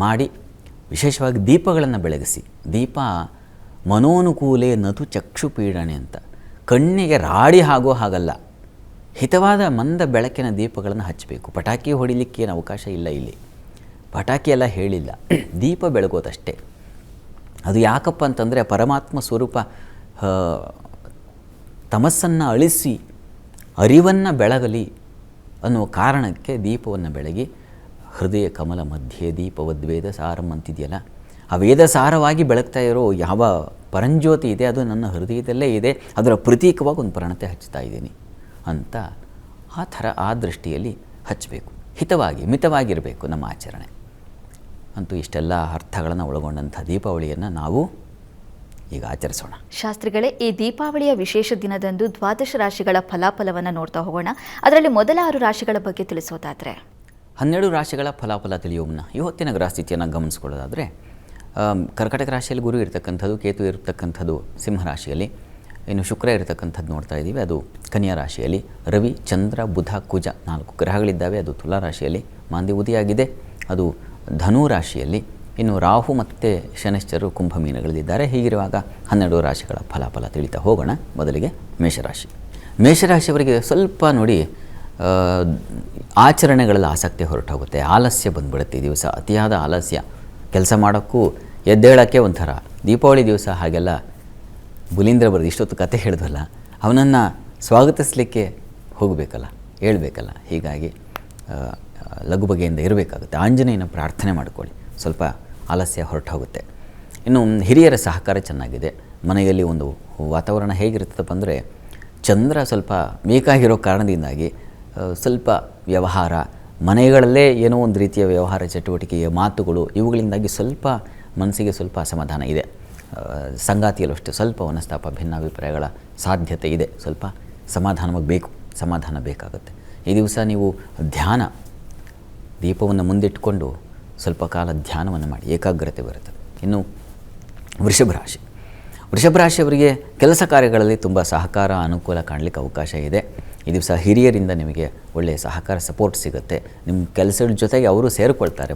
ಮಾಡಿ, ವಿಶೇಷವಾಗಿ ದೀಪಗಳನ್ನು ಬೆಳಗಿಸಿ. ದೀಪ ಮನೋನುಕೂಲೆ ನತು ಚಕ್ಷು ಪೀಡಣೆ ಅಂತ, ಕಣ್ಣಿಗೆ ರಾಡಿ ಆಗೋ ಹಾಗಲ್ಲ, ಹಿತವಾದ ಮಂದ ಬೆಳಕಿನ ದೀಪಗಳನ್ನು ಹಚ್ಚಬೇಕು. ಪಟಾಕಿ ಹೊಡಿಲಿಕ್ಕೇನು ಅವಕಾಶ ಇಲ್ಲ ಇಲ್ಲಿ, ಪಟಾಕಿ ಎಲ್ಲ ಹೇಳಿಲ್ಲ, ದೀಪ ಬೆಳಗೋದಷ್ಟೇ. ಅದು ಯಾಕಪ್ಪ ಅಂತಂದರೆ ಪರಮಾತ್ಮ ಸ್ವರೂಪ ತಮಸ್ಸನ್ನು ಅಳಿಸಿ ಅರಿವನ್ನು ಬೆಳಗಲಿ ಅನ್ನುವ ಕಾರಣಕ್ಕೆ ದೀಪವನ್ನು ಬೆಳಗಿ, ಹೃದಯ ಕಮಲ ಮಧ್ಯೆ ದೀಪವದ್ವೇದ ಸಾರಂ ಅಂತಿದೆಯಲ್ಲ, ಆ ವೇದ ಸಾರವಾಗಿ ಬೆಳಗ್ತಾ ಇರೋ ಯಾವ ಪರಂಜ್ಯೋತಿ ಇದೆ ಅದು ನನ್ನ ಹೃದಯದಲ್ಲೇ ಇದೆ, ಅದರ ಪ್ರತೀಕವಾಗಿ ಒಂದು ಪ್ರಣತೆ ಹಚ್ತಾ ಇದ್ದೀನಿ ಅಂತ ಆ ದೃಷ್ಟಿಯಲ್ಲಿ ಹಚ್ಚಬೇಕು. ಹಿತವಾಗಿ ಮಿತವಾಗಿರಬೇಕು ನಮ್ಮ ಆಚರಣೆ. ಅಂತೂ ಇಷ್ಟೆಲ್ಲ ಅರ್ಥಗಳನ್ನು ಒಳಗೊಂಡಂಥ ದೀಪಾವಳಿಯನ್ನು ನಾವು ಈಗ ಆಚರಿಸೋಣ. ಶಾಸ್ತ್ರಿಗಳೇ, ಈ ದೀಪಾವಳಿಯ ವಿಶೇಷ ದಿನದಂದು ದ್ವಾದಶ ರಾಶಿಗಳ ಫಲಾಫಲವನ್ನು ನೋಡ್ತಾ ಹೋಗೋಣ. ಅದರಲ್ಲಿ ಮೊದಲ 6 ರಾಶಿಗಳ ಬಗ್ಗೆ ತಿಳಿಸೋದಾದರೆ? 12 ರಾಶಿಗಳ ಫಲಾಫಲ ತಿಳಿಯುವ ಮುನ್ನ ಇವತ್ತಿನ ಗ್ರಹ ಸ್ಥಿತಿಯನ್ನು ಗಮನಿಸ್ಕೊಳ್ಳೋದಾದರೆ ಕರ್ಕಾಟಕ ರಾಶಿಯಲ್ಲಿ ಗುರು ಇರತಕ್ಕಂಥದ್ದು, ಕೇತು ಇರತಕ್ಕಂಥದ್ದು ಸಿಂಹರಾಶಿಯಲ್ಲಿ, ಇನ್ನು ಶುಕ್ರ ಇರತಕ್ಕಂಥದ್ದು ನೋಡ್ತಾ ಇದ್ದೀವಿ, ಅದು ಕನ್ಯಾ ರಾಶಿಯಲ್ಲಿ, ರವಿ, ಚಂದ್ರ, ಬುಧ, ಕುಜ 4 ಗ್ರಹಗಳಿದ್ದಾವೆ, ಅದು ತುಲಾ ರಾಶಿಯಲ್ಲಿ, ಮಾಂದಿ ಉದಿಯಾಗಿದೆ, ಅದು ಧನು ರಾಶಿಯಲ್ಲಿ, ಇನ್ನು ರಾಹು ಮತ್ತು ಶನಿಶ್ಚರರು ಕುಂಭ ಮೀನಗಳಲ್ಲಿದ್ದಾರೆ. ಹೀಗಿರುವಾಗ 12 ರಾಶಿಗಳ ಫಲಾಫಲ ತಿಳಿತಾ ಹೋಗೋಣ. ಮೊದಲಿಗೆ ಮೇಷರಾಶಿ. ಮೇಷರಾಶಿಯವರಿಗೆ ಸ್ವಲ್ಪ ನೋಡಿ ಆಚರಣೆಗಳಲ್ಲಿ ಆಸಕ್ತಿ ಹೊರಟೋಗುತ್ತೆ, ಆಲಸ್ಯ ಬಂದುಬಿಡುತ್ತೆ. ಈ ದಿವಸ ಅತಿಯಾದ ಆಲಸ್ಯ, ಕೆಲಸ ಮಾಡೋಕ್ಕೂ ಎದ್ದೇಳೋಕ್ಕೆ ಒಂಥರ. ದೀಪಾವಳಿ ದಿವಸ ಹಾಗೆಲ್ಲ ಬುಲೀಂದ್ರ ಬರೆದು ಇಷ್ಟೊತ್ತು ಕತೆ ಹೇಳಿದ್ವಲ್ಲ, ಅವನನ್ನು ಸ್ವಾಗತಿಸಲಿಕ್ಕೆ ಹೋಗಬೇಕಲ್ಲ, ಹೇಳ್ಬೇಕಲ್ಲ. ಹೀಗಾಗಿ ಲಘು ಬಗೆಯಿಂದ ಇರಬೇಕಾಗುತ್ತೆ. ಆಂಜನೇಯನ ಪ್ರಾರ್ಥನೆ ಮಾಡಿಕೊಳ್ಳಿ, ಸ್ವಲ್ಪ ಆಲಸ್ಯ ಹೊರಟೋಗುತ್ತೆ. ಇನ್ನು ಹಿರಿಯರ ಸಹಕಾರ ಚೆನ್ನಾಗಿದೆ. ಮನೆಯಲ್ಲಿ ಒಂದು ವಾತಾವರಣ ಹೇಗಿರ್ತದಪ್ಪ ಅಂದರೆ, ಚಂದ್ರ ಸ್ವಲ್ಪ ಬೇಕಾಗಿರೋ ಕಾರಣದಿಂದಾಗಿ ಸ್ವಲ್ಪ ವ್ಯವಹಾರ, ಮನೆಗಳಲ್ಲೇ ಏನೋ ಒಂದು ರೀತಿಯ ವ್ಯವಹಾರ ಚಟುವಟಿಕೆಯ ಮಾತುಗಳು, ಇವುಗಳಿಂದಾಗಿ ಸ್ವಲ್ಪ ಮನಸ್ಸಿಗೆ ಸ್ವಲ್ಪ ಅಸಮಾಧಾನ ಇದೆ. ಸಂಗಾತಿಯಲ್ಲೂ ಅಷ್ಟೇ ಸ್ವಲ್ಪ ಮನಸ್ತಾಪ, ಭಿನ್ನಾಭಿಪ್ರಾಯಗಳ ಸಾಧ್ಯತೆ ಇದೆ. ಸ್ವಲ್ಪ ಸಮಾಧಾನ ಬೇಕಾಗುತ್ತೆ. ಈ ದಿವಸ ನೀವು ಧ್ಯಾನ, ದೀಪವನ್ನು ಮುಂದಿಟ್ಟುಕೊಂಡು ಸ್ವಲ್ಪ ಕಾಲ ಧ್ಯಾನವನ್ನು ಮಾಡಿ, ಏಕಾಗ್ರತೆ ಬರುತ್ತದೆ. ಇನ್ನು ವೃಷಭ ರಾಶಿಯವರಿಗೆ ಕೆಲಸ ಕಾರ್ಯಗಳಲ್ಲಿ ತುಂಬ ಸಹಕಾರ, ಅನುಕೂಲ ಕಾಣಲಿಕ್ಕೆ ಅವಕಾಶ ಇದೆ. ಈ ದಿವಸ ಹಿರಿಯರಿಂದ ನಿಮಗೆ ಒಳ್ಳೆಯ ಸಹಕಾರ, ಸಪೋರ್ಟ್ ಸಿಗುತ್ತೆ. ನಿಮ್ಮ ಕೆಲಸದ ಜೊತೆಗೆ ಅವರು ಸೇರಿಕೊಳ್ತಾರೆ.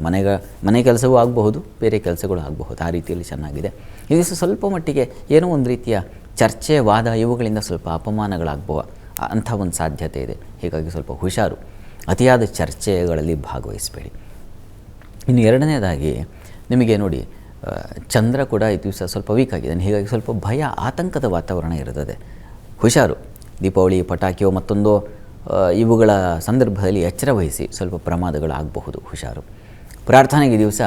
ಮನೆ ಕೆಲಸವೂ ಆಗಬಹುದು, ಬೇರೆ ಕೆಲಸಗಳು ಆಗಬಹುದು. ಆ ರೀತಿಯಲ್ಲಿ ಚೆನ್ನಾಗಿದೆ. ಈ ದಿವಸ ಸ್ವಲ್ಪ ಮಟ್ಟಿಗೆ ಏನೋ ಒಂದು ರೀತಿಯ ಚರ್ಚೆ, ವಾದ ಇವುಗಳಿಂದ ಸ್ವಲ್ಪ ಅಪಮಾನಗಳಾಗ್ಬೋ ಅಂಥ ಒಂದು ಸಾಧ್ಯತೆ ಇದೆ. ಹೀಗಾಗಿ ಸ್ವಲ್ಪ ಹುಷಾರು, ಅತಿಯಾದ ಚರ್ಚೆಗಳಲ್ಲಿ ಭಾಗವಹಿಸಬೇಡಿ. ಇನ್ನು ಎರಡನೇದಾಗಿ ನಿಮಗೆ ನೋಡಿ, ಚಂದ್ರ ಕೂಡ ಈ ದಿವಸ ಸ್ವಲ್ಪ ವೀಕ್ ಆಗಿದೆ. ಹೀಗಾಗಿ ಸ್ವಲ್ಪ ಭಯ, ಆತಂಕದ ವಾತಾವರಣ ಇರ್ತದೆ. ಹುಷಾರು. ದೀಪಾವಳಿ, ಪಟಾಕಿಯೋ ಮತ್ತೊಂದು ಇವುಗಳ ಸಂದರ್ಭದಲ್ಲಿ ಎಚ್ಚರ ವಹಿಸಿ, ಸ್ವಲ್ಪ ಪ್ರಮಾದಗಳಾಗಬಹುದು. ಹುಷಾರು. ಪ್ರಾರ್ಥನೆಗೆ ದಿವಸ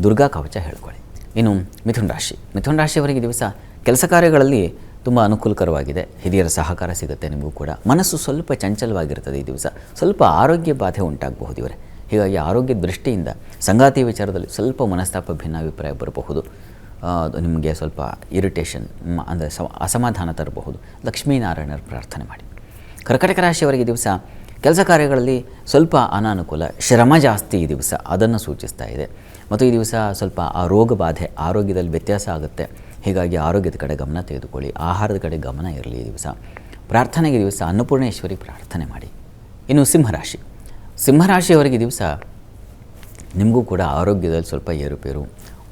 ದುರ್ಗಾ ಕವಚ ಹೇಳ್ಕೊಳ್ಳಿ. ಇನ್ನು ಮಿಥುನ ರಾಶಿಯವರಿಗೆ ದಿವಸ ಕೆಲಸ ಕಾರ್ಯಗಳಲ್ಲಿ ತುಂಬ ಅನುಕೂಲಕರವಾಗಿದೆ. ಹಿರಿಯರ ಸಹಕಾರ ಸಿಗುತ್ತೆ. ನಿಮಗೂ ಕೂಡ ಮನಸ್ಸು ಸ್ವಲ್ಪ ಚಂಚಲವಾಗಿರ್ತದೆ. ಈ ದಿವಸ ಸ್ವಲ್ಪ ಆರೋಗ್ಯ ಬಾಧೆ ಉಂಟಾಗಬಹುದು ಇವರೇ. ಹೀಗಾಗಿ ಆರೋಗ್ಯದ ದೃಷ್ಟಿಯಿಂದ ಸಂಗಾತಿ ವಿಚಾರದಲ್ಲಿ ಸ್ವಲ್ಪ ಮನಸ್ತಾಪ, ಭಿನ್ನಾಭಿಪ್ರಾಯ ಬರಬಹುದು. ನಿಮಗೆ ಸ್ವಲ್ಪ ಇರಿಟೇಷನ್ ಅಂದರೆ ಅಸಮಾಧಾನ ತರಬಹುದು. ಲಕ್ಷ್ಮೀನಾರಾಯಣರ ಪ್ರಾರ್ಥನೆ ಮಾಡಿ. ಕರ್ಕಾಟಕ ರಾಶಿಯವರಿಗೆ ದಿವಸ ಕೆಲಸ ಕಾರ್ಯಗಳಲ್ಲಿ ಸ್ವಲ್ಪ ಅನಾನುಕೂಲ, ಶ್ರಮ ಜಾಸ್ತಿ ಈ ದಿವಸ, ಅದನ್ನು ಸೂಚಿಸ್ತಾ ಇದೆ. ಮತ್ತು ಈ ದಿವಸ ಸ್ವಲ್ಪ ಆ ರೋಗ ಬಾಧೆ, ಆರೋಗ್ಯದಲ್ಲಿ ವ್ಯತ್ಯಾಸ ಆಗುತ್ತೆ. ಹೀಗಾಗಿ ಆರೋಗ್ಯದ ಕಡೆ ಗಮನ ತೆಗೆದುಕೊಳ್ಳಿ, ಆಹಾರದ ಕಡೆ ಗಮನ ಇರಲಿ. ಈ ದಿವಸ ಪ್ರಾರ್ಥನೆಗೆ ದಿವಸ ಅನ್ನಪೂರ್ಣೇಶ್ವರಿ ಪ್ರಾರ್ಥನೆ ಮಾಡಿ. ಇನ್ನು ಸಿಂಹರಾಶಿಯವರಿಗೆ ದಿವಸ ನಿಮಗೂ ಕೂಡ ಆರೋಗ್ಯದಲ್ಲಿ ಸ್ವಲ್ಪ ಏರುಪೇರು,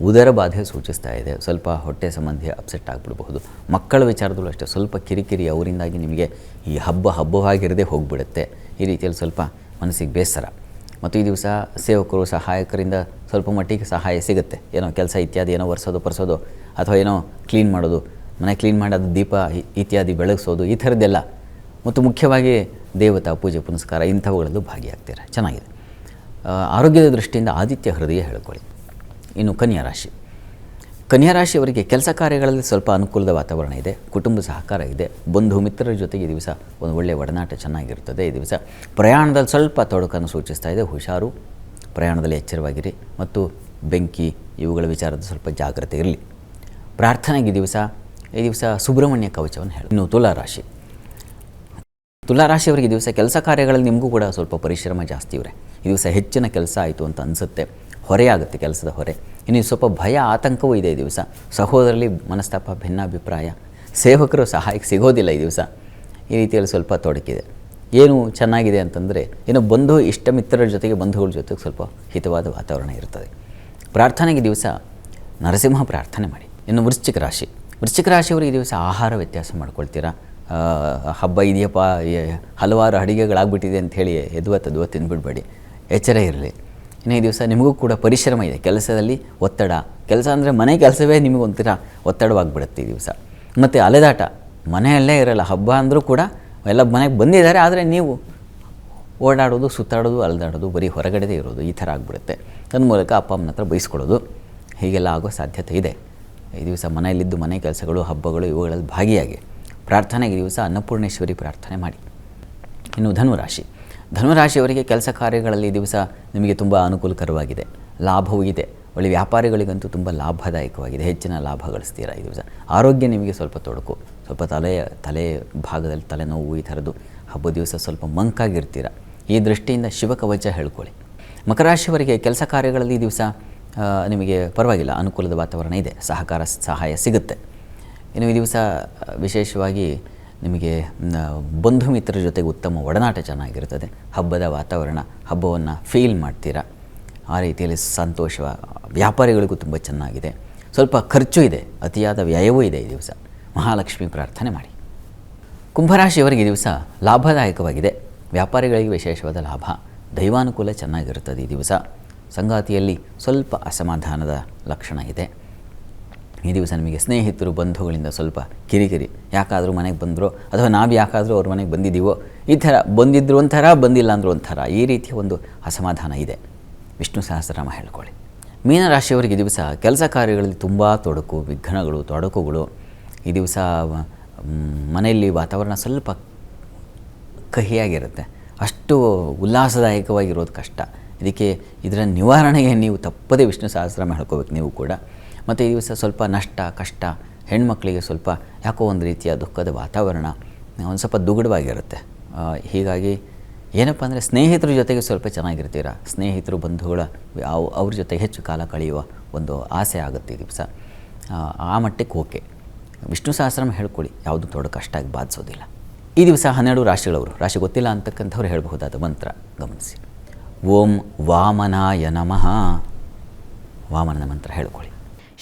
ಉದರ ಬಾಧೆ ಸೂಚಿಸ್ತಾ ಇದೆ. ಸ್ವಲ್ಪ ಹೊಟ್ಟೆ ಸಂಬಂಧಿ ಅಪ್ಸೆಟ್ ಆಗಿಬಿಡಬಹುದು. ಮಕ್ಕಳ ವಿಚಾರದಲ್ಲೂ ಅಷ್ಟೇ ಸ್ವಲ್ಪ ಕಿರಿಕಿರಿ, ಅವರಿಂದಾಗಿ ನಿಮಗೆ ಈ ಹಬ್ಬವಾಗಿರದೇ ಹೋಗಿಬಿಡುತ್ತೆ. ಈ ರೀತಿಯಲ್ಲಿ ಸ್ವಲ್ಪ ಮನಸ್ಸಿಗೆ ಬೇಸರ. ಮತ್ತು ಈ ದಿವಸ ಸೇವಕರು, ಸಹಾಯಕರಿಂದ ಸ್ವಲ್ಪ ಮಟ್ಟಿಗೆ ಸಹಾಯ ಸಿಗುತ್ತೆ. ಏನೋ ಕೆಲಸ ಇತ್ಯಾದಿ, ಏನೋ ಪರ್ಸೋದು ಅಥವಾ ಏನೋ ಕ್ಲೀನ್ ಮಾಡೋದು, ಮನೆ ಕ್ಲೀನ್ ಮಾಡೋದು, ದೀಪ ಇತ್ಯಾದಿ ಬೆಳಗಿಸೋದು, ಈ ಥರದ್ದೆಲ್ಲ. ಮತ್ತು ಮುಖ್ಯವಾಗಿ ದೇವತಾ ಪೂಜೆ ಪುನಸ್ಕಾರ ಇಂಥವುಗಳಲ್ಲೂ ಭಾಗಿಯಾಗ್ತೀರ. ಚೆನ್ನಾಗಿದೆ. ಆರೋಗ್ಯದ ದೃಷ್ಟಿಯಿಂದ ಆದಿತ್ಯ ಹೃದಯ ಹೇಳ್ಕೊಳ್ಳಿ. ಇನ್ನು ಕನ್ಯಾ ರಾಶಿಯವರಿಗೆ ಕೆಲಸ ಕಾರ್ಯಗಳಲ್ಲಿ ಸ್ವಲ್ಪ ಅನುಕೂಲದ ವಾತಾವರಣ ಇದೆ. ಕುಟುಂಬ ಸಹಕಾರ ಇದೆ. ಬಂಧು ಮಿತ್ರರ ಜೊತೆಗೆ ಈ ದಿವಸ ಒಂದು ಒಳ್ಳೆಯ ಒಡನಾಟ ಚೆನ್ನಾಗಿರ್ತದೆ. ಈ ದಿವಸ ಪ್ರಯಾಣದಲ್ಲಿ ಸ್ವಲ್ಪ ತೊಡಕನ್ನು ಸೂಚಿಸ್ತಾ ಇದೆ. ಹುಷಾರು. ಪ್ರಯಾಣದಲ್ಲಿ ಎಚ್ಚರವಾಗಿರಿ. ಮತ್ತು ಬೆಂಕಿ ಇವುಗಳ ವಿಚಾರದ ಸ್ವಲ್ಪ ಜಾಗ್ರತೆ ಇರಲಿ. ಪ್ರಾರ್ಥನೆಗೆ ಈ ದಿವಸ ಸುಬ್ರಹ್ಮಣ್ಯ ಕವಚವನ್ನು ಹೇಳಿ. ಇನ್ನು ತುಲಾರಾಶಿಯವರಿಗೆ ಈ ದಿವಸ ಕೆಲಸ ಕಾರ್ಯಗಳಲ್ಲಿ ನಿಮಗೂ ಕೂಡ ಸ್ವಲ್ಪ ಪರಿಶ್ರಮ ಜಾಸ್ತಿ ಇವರೇ. ಈ ದಿವಸ ಹೆಚ್ಚಿನ ಕೆಲಸ ಆಯಿತು ಅಂತ ಅನಿಸುತ್ತೆ. ಹೊರೆಯಾಗುತ್ತೆ, ಕೆಲಸದ ಹೊರೆ. ಇನ್ನು ಸ್ವಲ್ಪ ಭಯ, ಆತಂಕವೂ ಇದೆ ಈ ದಿವಸ. ಸಹೋದರಲ್ಲಿ ಮನಸ್ತಾಪ, ಭಿನ್ನಾಭಿಪ್ರಾಯ, ಸೇವಕರು ಸಹಾಯಕ್ಕೆ ಸಿಗೋದಿಲ್ಲ ಈ ದಿವಸ. ಈ ರೀತಿಯಲ್ಲಿ ಸ್ವಲ್ಪ ತೊಡಕಿದೆ. ಏನು ಚೆನ್ನಾಗಿದೆ ಅಂತಂದರೆ, ಏನೋ ಇಷ್ಟ ಮಿತ್ರರ ಜೊತೆಗೆ, ಬಂಧುಗಳ ಜೊತೆಗೆ ಸ್ವಲ್ಪ ಹಿತವಾದ ವಾತಾವರಣ ಇರ್ತದೆ. ಪ್ರಾರ್ಥನೆಗೆ ದಿವಸ ನರಸಿಂಹ ಪ್ರಾರ್ಥನೆ ಮಾಡಿ. ಇನ್ನು ವೃಶ್ಚಿಕ ರಾಶಿಯವರಿಗೆ ಈ ದಿವಸ ಆಹಾರ ವ್ಯತ್ಯಾಸ ಮಾಡ್ಕೊಳ್ತೀರಾ. ಹಬ್ಬ ಇದೆಯಪ್ಪ, ಹಲವಾರು ಅಡುಗೆಗಳಾಗ್ಬಿಟ್ಟಿದೆ ಅಂಥೇಳಿ ಎದ್ವ ತಿಂದ್ಬಿಡ್ಬೇಡಿ, ಎಚ್ಚರ ಇರಲಿ. ಇನ್ನು ಈ ದಿವಸ ನಿಮಗೂ ಕೂಡ ಪರಿಶ್ರಮ ಇದೆ. ಕೆಲಸದಲ್ಲಿ ಒತ್ತಡ, ಕೆಲಸ ಅಂದರೆ ಮನೆ ಕೆಲಸವೇ ನಿಮಗೊಂಥರ ಒತ್ತಡವಾಗಿಬಿಡುತ್ತೆ ಈ ದಿವಸ. ಮತ್ತು ಅಲೆದಾಟ, ಮನೆಯಲ್ಲೇ ಇರಲ್ಲ. ಹಬ್ಬ ಅಂದರೂ ಕೂಡ ಎಲ್ಲ ಮನೆಗೆ ಬಂದಿದ್ದಾರೆ, ಆದರೆ ನೀವು ಓಡಾಡೋದು, ಸುತ್ತಾಡೋದು, ಅಲೆದಾಡೋದು, ಬರೀ ಹೊರಗಡೆದೇ ಇರೋದು, ಈ ಥರ ಆಗಿಬಿಡುತ್ತೆ. ತನ್ನ ಮೂಲಕ ಅಪ್ಪ ಅಮ್ಮನ ಹತ್ರ ಬೈಸ್ಕೊಳ್ಳೋದು, ಹೀಗೆಲ್ಲ ಆಗೋ ಸಾಧ್ಯತೆ ಇದೆ. ಈ ದಿವಸ ಮನೆಯಲ್ಲಿದ್ದು ಮನೆ ಕೆಲಸಗಳು, ಹಬ್ಬಗಳು ಇವುಗಳಲ್ಲಿ ಭಾಗಿಯಾಗಿ. ಪ್ರಾರ್ಥನೆಗೆ ದಿವಸ ಅನ್ನಪೂರ್ಣೇಶ್ವರಿ ಪ್ರಾರ್ಥನೆ ಮಾಡಿ. ಇನ್ನು ಧನುರಾಶಿಯವರಿಗೆ ಕೆಲಸ ಕಾರ್ಯಗಳಲ್ಲಿ ಈ ದಿವಸ ನಿಮಗೆ ತುಂಬ ಅನುಕೂಲಕರವಾಗಿದೆ. ಲಾಭವೂ ಇದೆ. ಒಳ್ಳೆ ವ್ಯಾಪಾರಿಗಳಿಗಂತೂ ತುಂಬ ಲಾಭದಾಯಕವಾಗಿದೆ. ಹೆಚ್ಚಿನ ಲಾಭ ಗಳಿಸ್ತೀರಾ ಈ ದಿವಸ. ಆರೋಗ್ಯ ನಿಮಗೆ ಸ್ವಲ್ಪ ತೊಡಕು, ಸ್ವಲ್ಪ ತಲೆ ಭಾಗದಲ್ಲಿ ತಲೆನೋವು, ಈ ಥರದ್ದು. ಹಬ್ಬದ ದಿವಸ ಸ್ವಲ್ಪ ಮಂಕಾಗಿರ್ತೀರ. ಈ ದೃಷ್ಟಿಯಿಂದ ಶಿವಕವಚ ಹೇಳ್ಕೊಳ್ಳಿ. ಮಕರ ರಾಶಿಯವರಿಗೆ ಕೆಲಸ ಕಾರ್ಯಗಳಲ್ಲಿ ಈ ದಿವಸ ನಿಮಗೆ ಪರವಾಗಿಲ್ಲ, ಅನುಕೂಲದ ವಾತಾವರಣ ಇದೆ, ಸಹಾಯ ಸಿಗುತ್ತೆ. ಇನ್ನು ಈ ದಿವಸ ವಿಶೇಷವಾಗಿ ನಿಮಗೆ ಬಂಧು ಮಿತ್ರರ ಜೊತೆಗೆ ಉತ್ತಮ ಒಡನಾಟ ಚೆನ್ನಾಗಿರ್ತದೆ. ಹಬ್ಬದ ವಾತಾವರಣ, ಹಬ್ಬವನ್ನು ಫೀಲ್ ಮಾಡ್ತೀರಾ, ಆ ರೀತಿಯಲ್ಲಿ ಸಂತೋಷ. ವ್ಯಾಪಾರಿಗಳಿಗೂ ತುಂಬ ಚೆನ್ನಾಗಿದೆ. ಸ್ವಲ್ಪ ಖರ್ಚು ಇದೆ, ಅತಿಯಾದ ವ್ಯಯವೂ ಇದೆ ಈ ದಿವಸ. ಮಹಾಲಕ್ಷ್ಮಿ ಪ್ರಾರ್ಥನೆ ಮಾಡಿ. ಕುಂಭರಾಶಿಯವರಿಗೆ ಈ ದಿವಸ ಲಾಭದಾಯಕವಾಗಿದೆ. ವ್ಯಾಪಾರಿಗಳಿಗೆ ವಿಶೇಷವಾದ ಲಾಭ, ದೈವಾನುಕೂಲ ಚೆನ್ನಾಗಿರುತ್ತದೆ ಈ ದಿವಸ. ಸಂಗಾತಿಯಲ್ಲಿ ಸ್ವಲ್ಪ ಅಸಮಾಧಾನದ ಲಕ್ಷಣ ಇದೆ. ಈ ದಿವಸ ನಿಮಗೆ ಸ್ನೇಹಿತರು ಬಂಧುಗಳಿಂದ ಸ್ವಲ್ಪ ಕಿರಿಕಿರಿ, ಯಾಕಾದರೂ ಮನೆಗೆ ಬಂದರೋ ಅಥವಾ ನಾವು ಯಾಕಾದರೂ ಅವ್ರ ಮನೆಗೆ ಬಂದಿದ್ದೀವೋ, ಈ ಥರ ಬಂದಿದ್ರು ಒಂಥರ, ಬಂದಿಲ್ಲ ಅಂದರೂ ಒಂಥರ, ಈ ರೀತಿಯ ಒಂದು ಅಸಮಾಧಾನ ಇದೆ. ವಿಷ್ಣು ಸಹಸ್ರನಾಮ ಹೇಳ್ಕೊಳ್ಳಿ. ಮೀನರಾಶಿಯವರಿಗೆ ಈ ದಿವಸ ಕೆಲಸ ಕಾರ್ಯಗಳಲ್ಲಿ ತುಂಬ ತೊಡಕುಗಳು. ಈ ದಿವಸ ಮನೆಯಲ್ಲಿ ವಾತಾವರಣ ಸ್ವಲ್ಪ ಕಹಿಯಾಗಿರುತ್ತೆ, ಅಷ್ಟು ಉಲ್ಲಾಸದಾಯಕವಾಗಿರೋದು ಕಷ್ಟ. ಇದರ ನಿವಾರಣೆಗೆ ನೀವು ತಪ್ಪದೇ ವಿಷ್ಣು ಸಹಸ್ರನಾಮ ಹೇಳ್ಕೋಬೇಕು ನೀವು ಕೂಡ. ಮತ್ತು ಈ ದಿವಸ ಸ್ವಲ್ಪ ನಷ್ಟ ಕಷ್ಟ, ಹೆಣ್ಮಕ್ಳಿಗೆ ಸ್ವಲ್ಪ ಯಾಕೋ ಒಂದು ರೀತಿಯ ದುಃಖದ ವಾತಾವರಣ, ಒಂದು ಸ್ವಲ್ಪ ದುಗುಡವಾಗಿರುತ್ತೆ. ಹೀಗಾಗಿ ಏನಪ್ಪ ಅಂದರೆ ಸ್ನೇಹಿತರ ಜೊತೆಗೆ ಸ್ವಲ್ಪ ಚೆನ್ನಾಗಿರ್ತೀರ. ಸ್ನೇಹಿತರು ಬಂಧುಗಳ ಅವ್ರ ಜೊತೆ ಹೆಚ್ಚು ಕಾಲ ಕಳೆಯುವ ಒಂದು ಆಸೆ ಆಗುತ್ತೆ ಈ ದಿವಸ. ಆ ಮಟ್ಟಕ್ಕೆ ಓಕೆ. ವಿಷ್ಣು ಸಹಸ್ರನಾಮ ಹೇಳ್ಕೊಳ್ಳಿ, ಯಾವುದು ದೊಡ್ಡ ಕಷ್ಟ ಆಗಿ ಬಾಧಿಸೋದಿಲ್ಲ. ಈ ದಿವಸ 12 ರಾಶಿಗಳವರು, ರಾಶಿ ಗೊತ್ತಿಲ್ಲ ಅಂತಕ್ಕಂಥವ್ರು ಹೇಳಬಹುದಾದ ಮಂತ್ರ ಗಮನಿಸಿ. ಓಂ ವಾಮನಾಯ ನಮಃ, ವಾಮನನ ಮಂತ್ರ ಹೇಳ್ಕೊಳ್ಳಿ.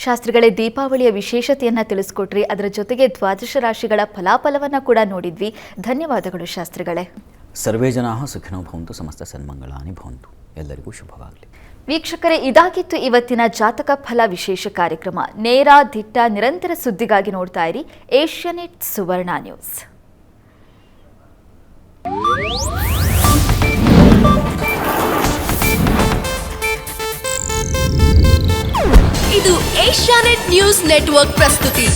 ಶಾಸ್ತ್ರಿಗಳೇ, ದೀಪಾವಳಿಯ ವಿಶೇಷತೆಯನ್ನು ತಿಳಿಸ್ಕೊಟ್ರಿ, ಅದರ ಜೊತೆಗೆ ದ್ವಾದಶ ರಾಶಿಗಳ ಫಲಾಫಲವನ್ನು ಕೂಡ ನೋಡಿದ್ವಿ. ಧನ್ಯವಾದಗಳು ಶಾಸ್ತ್ರಿಗಳೇ. ಸರ್ವೇ ಜನಾಃ ಸುಖಿನೋ ಭವಂತು, ಸಮಸ್ತ ಸನ್ಮಂಗಳಾನಿ ಭವಂತು. ಎಲ್ಲರಿಗೂ ಶುಭವಾಗಲಿ. ವೀಕ್ಷಕರೇ, ಇದಾಗಿತ್ತು ಇವತ್ತಿನ ಜಾತಕ ಫಲ ವಿಶೇಷ ಕಾರ್ಯಕ್ರಮ. ನೇರ, ದಿಟ್ಟ, ನಿರಂತರ ಸುದ್ದಿಗಾಗಿ ನೋಡ್ತಾ ಇರಿ ಏಷ್ಯಾನೆಟ್ ಸುವರ್ಣ ನ್ಯೂಸ್. ಇದು ಏಷ್ಯಾನೆಟ್ ನ್ಯೂಸ್ ನೆಟ್ವರ್ಕ್ ಪ್ರಸ್ತುತಿ.